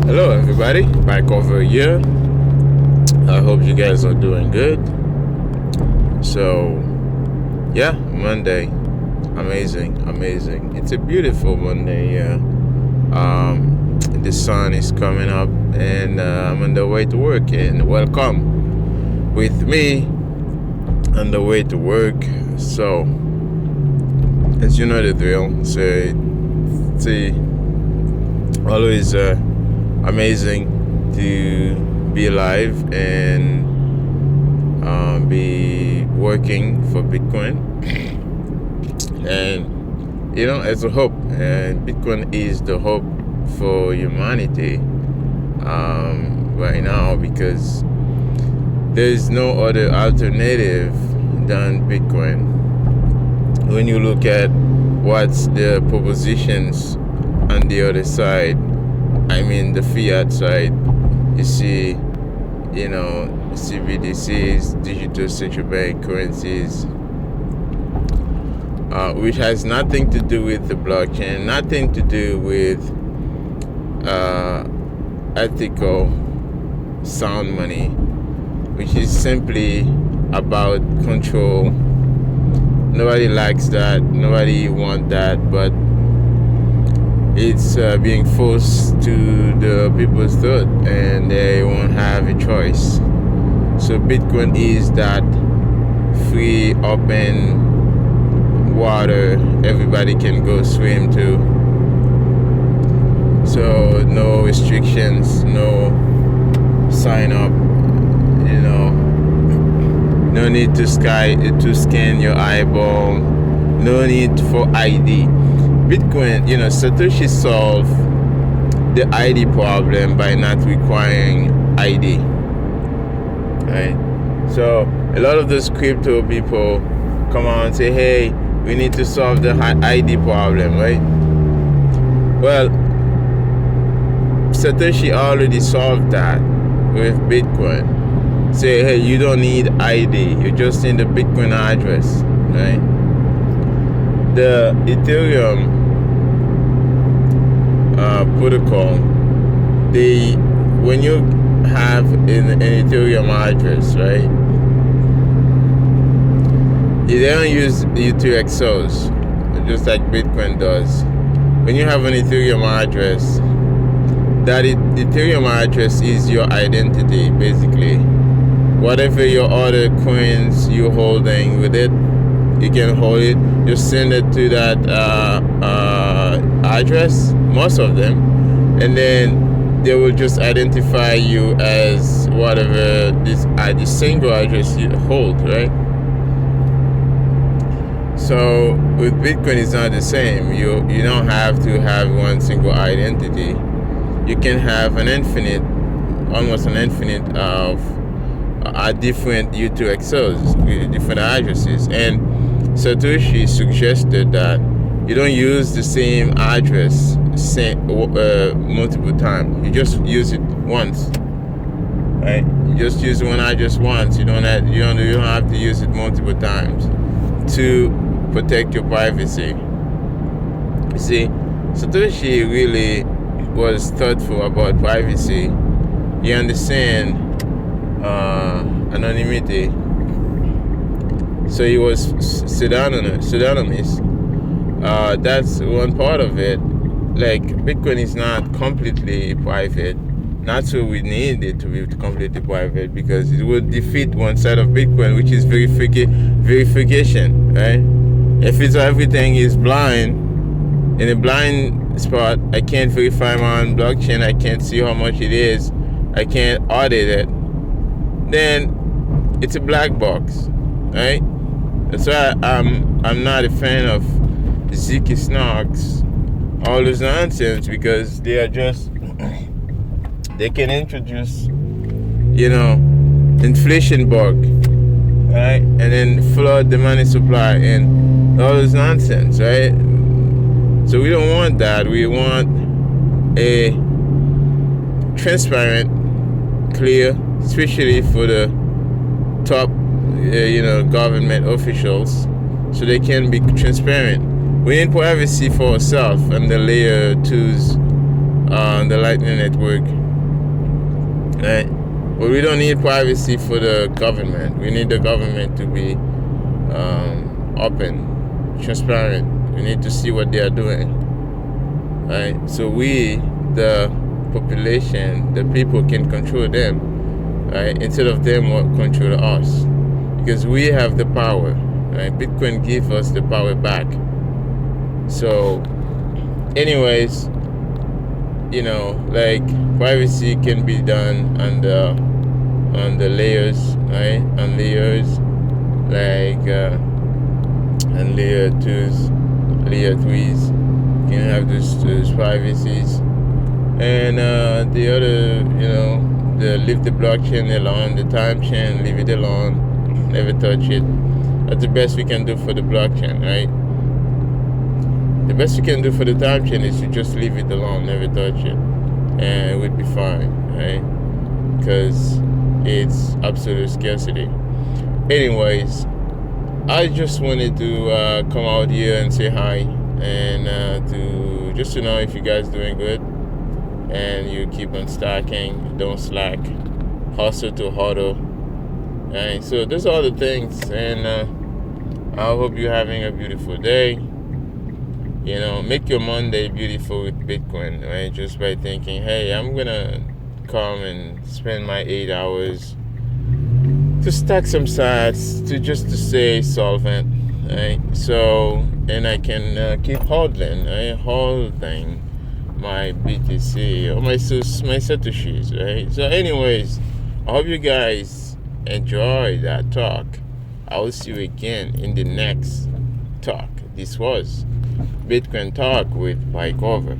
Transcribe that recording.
Hello everybody, PieCover here. I hope you guys are doing good. So yeah, Monday, amazing. It's a beautiful Monday. The sun is coming up and I'm on the way to work, and welcome with me on the way to work. So as you know the drill, so it's always amazing to be alive and be working for Bitcoin. And as a hope, and Bitcoin is the hope for humanity right now, because there is no other alternative than Bitcoin. When you look at what's the propositions on the other side, I mean the fiat side, you see, CBDCs, digital central bank currencies, which has nothing to do with the blockchain, nothing to do with ethical sound money, which is simply about control. Nobody likes that, nobody wants that, but it's being forced to the people's throat, and they won't have a choice. So Bitcoin is that free, open water everybody can go swim to. So no restrictions, no sign up, no need to scan your eyeball, no need for ID. Bitcoin, Satoshi solved the ID problem by not requiring ID, right? So a lot of those crypto people come out and say, hey, we need to solve the ID problem, right? Well, Satoshi already solved that with Bitcoin. Say, hey, you don't need ID, you just need the Bitcoin address, right? The Ethereum protocol, when you have an Ethereum address, right, they don't use UTXOs just like Bitcoin does. When you have an Ethereum address, that Ethereum address is your identity, basically. Whatever your other coins you're holding with it, you can hold it, just send it to that address, most of them, and then they will just identify you as whatever this single address you hold, right? So with Bitcoin, it's not the same. You don't have to have one single identity. You can have almost an infinite of different UTXOs, different addresses. And Satoshi suggested that you don't use the same address multiple times. You just use it once, right? You just use one address once. You don't have to use it multiple times to protect your privacy. You see, Satoshi really was thoughtful about privacy. He understands anonymity. So he was pseudonymous. That's one part of it. Like, Bitcoin is not completely private. Not so we need it to be completely private, because it would defeat one side of Bitcoin, which is verification, right? If everything is blind, in a blind spot, I can't verify my own blockchain, I can't see how much it is, I can't audit it, then it's a black box, right? That's why I'm not a fan of Ziki Snarks, all this nonsense, because they are just they can introduce inflation bug, right, and then flood the money supply and all this nonsense, right? So we don't want that. We want a transparent, clear, especially for the top government officials, so they can be transparent. We need privacy for ourselves and the layer 2s on the Lightning Network, right? But we don't need privacy for the government. We need the government to be open, transparent. We need to see what they are doing, right? So we, the population, the people, can control them, right? Instead of them control us, because we have the power, right? Bitcoin gives us the power back. So, anyways, like privacy can be done on the layers, right? On layers, like on layer 2s, layer 3s, you can have those privacies. And the other, the leave the blockchain alone, the time chain, leave it alone, never touch it. That's the best we can do for the blockchain, right? The best we can do for the time chain is to just leave it alone, never touch it, and it would be fine, right? Because it's absolute scarcity. Anyways, I just wanted to come out here and say hi, and to know if you guys doing good, and you keep on stacking, don't slack, hustle to hodl, right? So those are all the things, and I hope you're having a beautiful day. Make your Monday beautiful with Bitcoin, right? Just by thinking, hey, I'm gonna come and spend my 8 hours to stack some sats to stay solvent, right? So, and I can keep hodling, right? Holding my BTC or my Satoshis, right? So, anyways, I hope you guys enjoy that talk. I will see you again in the next talk. This was Bitcoin Talk with PieCover.